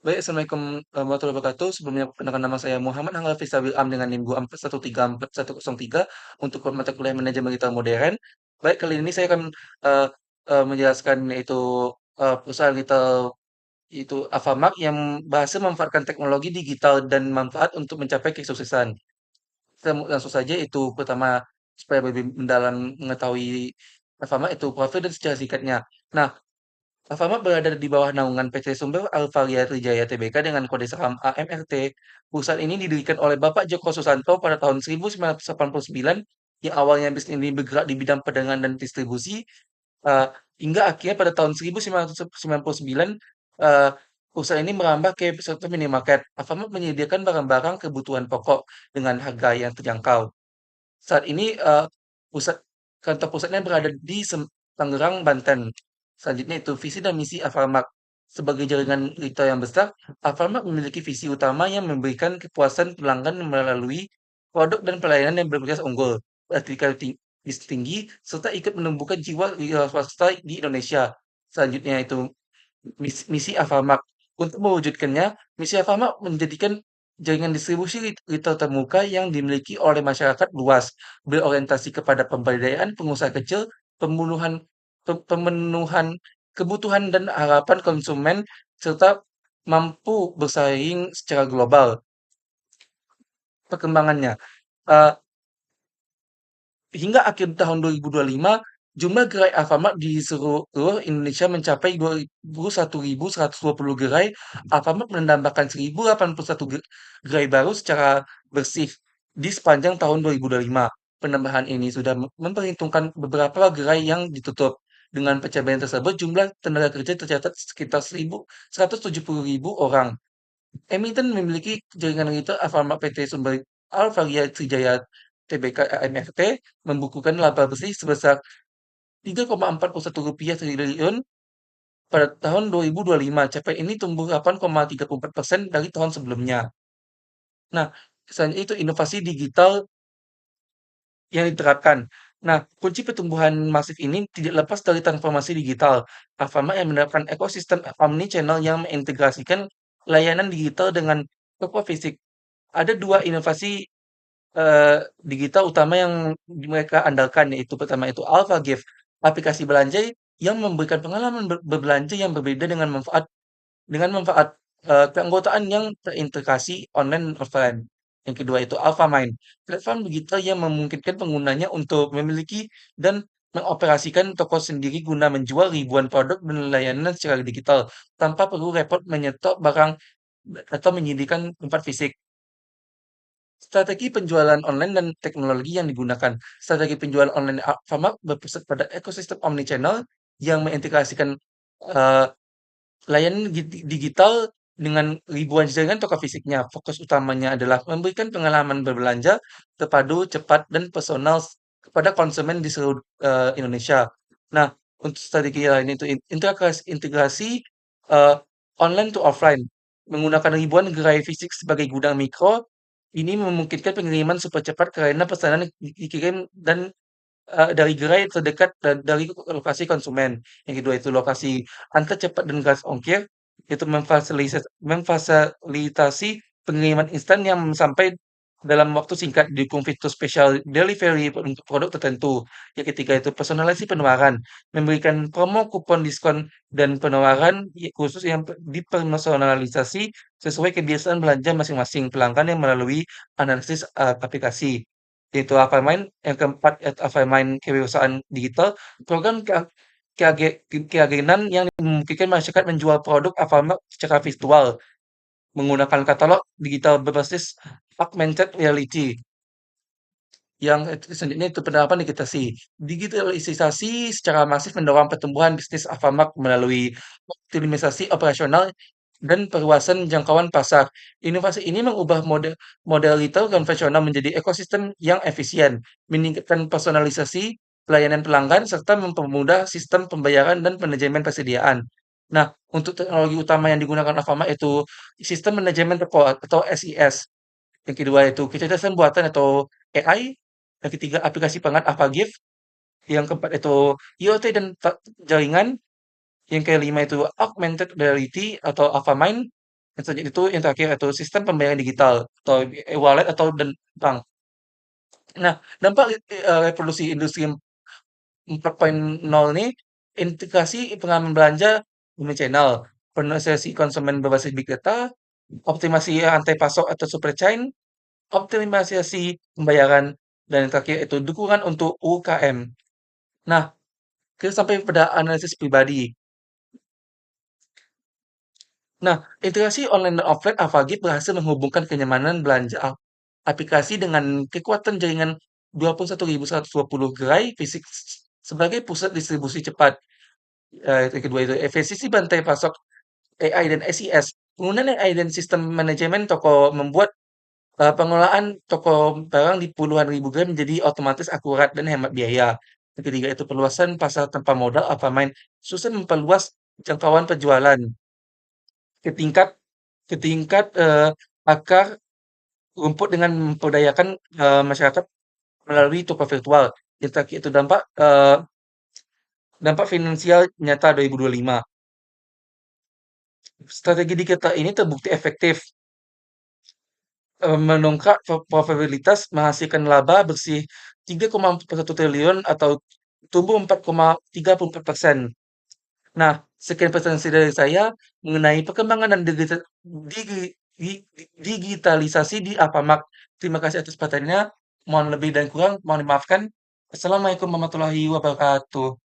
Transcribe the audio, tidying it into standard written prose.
Baik, Assalamualaikum warahmatullahi wabarakatuh. Sebelumnya perkenalkan nama saya Muhammad Angga Fisabil Am dengan NIM 241341103 untuk mata kuliah manajemen retail modern. Baik, kali ini saya akan eh, menjelaskan yaitu perusahaan retail itu Alfamart yang berhasil memanfaatkan teknologi digital dan manfaat untuk mencapai kesuksesan. Kita langsung saja itu pertama supaya lebih mendalam mengetahui Alfamart itu profil dan secara singkatnya. Nah, Alfamart berada di bawah naungan PT Sumber Alvaria Trijaya Tbk dengan kode saham AMRT. Perusahaan ini didirikan oleh Bapak Joko Susanto pada tahun 1989 yang awalnya bisnis ini bergerak di bidang perdagangan dan distribusi eh, hingga akhirnya pada tahun 1999 eh, perusahaan ini merambah ke sektor minimarket. Alfamart menyediakan barang-barang kebutuhan pokok dengan harga yang terjangkau. Saat ini, pusat kantor pusatnya berada di Tangerang, Banten. Selanjutnya itu visi dan misi Alfamart. Sebagai jaringan retail yang besar, Alfamart memiliki visi utama yang memberikan kepuasan pelanggan melalui produk dan pelayanan yang berkualitas unggul, beretika tinggi, serta ikut menumbuhkan jiwa wira swasta di Indonesia. Selanjutnya itu misi Alfamart. Untuk mewujudkannya, misi Alfamart menjadikan jaringan distribusi retail terbuka yang dimiliki oleh masyarakat luas, berorientasi kepada pemberdayaan pengusaha kecil, pemenuhan kebutuhan dan harapan konsumen, serta mampu bersaing secara global. Perkembangannya, eh, hingga akhir tahun 2025, jumlah gerai Alfamart di seluruh Indonesia mencapai 21.120 gerai. Alfamart menambahkan 1.081 gerai baru secara bersih di sepanjang tahun 2025. Penambahan ini sudah memperhitungkan beberapa gerai yang ditutup. Dengan pencapaian tersebut, jumlah tenaga kerja tercatat sekitar 170.000 orang. Emiten memiliki jaringan retail Alfamart PT Sumber Alvaria Trijaya Tbk AMRT membukukan laba bersih sebesar Rp3,41 triliun pada tahun 2025. Capaian ini tumbuh 8,34% dari tahun sebelumnya. Nah, selain itu inovasi digital yang diterapkan. Nah, kunci pertumbuhan masif ini tidak lepas dari transformasi digital. Alfamart yang menerapkan ekosistem omni-channel yang mengintegrasikan layanan digital dengan toko fisik. Ada dua inovasi digital utama yang mereka andalkan, yaitu pertama itu AlphaGift, aplikasi belanja yang memberikan pengalaman berbelanja yang berbeda dengan manfaat keanggotaan yang terintegrasi online dan offline. Yang kedua itu AlphaMind, platform digital yang memungkinkan penggunanya untuk memiliki dan mengoperasikan toko sendiri guna menjual ribuan produk dan layanan secara digital tanpa perlu repot menyetok barang atau menyediakan tempat fisik. Strategi penjualan online dan teknologi yang digunakan. Strategi penjualan online Alfamart berpusat pada ekosistem omnichannel yang mengintegrasikan eh, layanan digital dengan ribuan jaringan toko fisiknya. Fokus utamanya adalah memberikan pengalaman berbelanja terpadu, cepat, dan personal kepada konsumen di seluruh Indonesia. Nah, untuk strategi lain itu integrasi eh, online to offline menggunakan ribuan gerai fisik sebagai gudang mikro. Ini memungkinkan pengiriman super cepat karena pesanan dikirim dan dari gerai terdekat dari lokasi konsumen. Yang kedua itu lokasi antar cepat dan gas ongkir, itu memfasilitasi pengiriman instan yang sampai dalam waktu singkat, didukung fitur special delivery untuk produk tertentu. Yang ketiga itu personalisasi penawaran, memberikan promo kupon diskon dan penawaran khusus yang dipersonalisasi sesuai kebiasaan belanja masing-masing pelanggan yang melalui analisis aplikasi. Yaitu Alfamart, yang keempat yaitu Alfamart kewirausahaan digital, program keagenan yang memungkinkan masyarakat menjual produk Alfamart secara virtual menggunakan katalog digital berbasis augmented reality. Yang selanjutnya itu penerapan digitalisasi. Digitalisasi secara masif mendorong pertumbuhan bisnis Alfamart melalui optimisasi operasional dan perluasan jangkauan pasar. Inovasi ini mengubah model retail konvensional menjadi ekosistem yang efisien, meningkatkan personalisasi pelayanan pelanggan, serta mempermudah sistem pembayaran dan manajemen persediaan. Nah, untuk teknologi utama yang digunakan Alfamart itu sistem manajemen toko atau SIS. Yang kedua itu kecerdasan buatan atau AI. Yang ketiga aplikasi pengat AlphaGift. Yang keempat itu IoT dan jaringan. Yang kelima itu augmented reality atau AlphaMind. yang selanjutnya itu yang terakhir itu sistem pembayaran digital atau e-wallet atau dan bank. Nah, dampak revolusi industri 4.0 ini integrasi pengalaman belanja omnichannel, penetrasi konsumen berbasis big data, optimasi rantai pasok atau supply chain, optimalisasi pembayaran, dan yang terakhir itu dukungan untuk UKM. Nah, kita sampai pada analisis pribadi. Nah, integrasi online dan offline Avagi berhasil menghubungkan kenyamanan belanja aplikasi dengan kekuatan jaringan 21.120 gerai fisik sebagai pusat distribusi cepat. Yang kedua itu efisiensi bantai pasok AI dan SIS. Penggunaan AI dan sistem manajemen toko membuat pengelolaan toko barang di puluhan ribu gram menjadi otomatis akurat dan hemat biaya. Yang ketiga itu perluasan pasar tanpa modal Alfamart susah memperluas jangkauan penjualan ke tingkat akar rumput dengan memperdayakan masyarakat melalui toko virtual. Yang terakhir itu dampak finansial nyata 2025. Strategi digital ini terbukti efektif, mendongkrak profitabilitas, menghasilkan laba bersih 3,41 triliun atau tumbuh 4,34%. Nah, sekian presensi dari saya mengenai perkembangan dan digi di digitalisasi di Alfamart. Terima kasih atas perhatiannya. Mohon lebih dan kurang mohon dimaafkan. Assalamualaikum warahmatullahi wabarakatuh.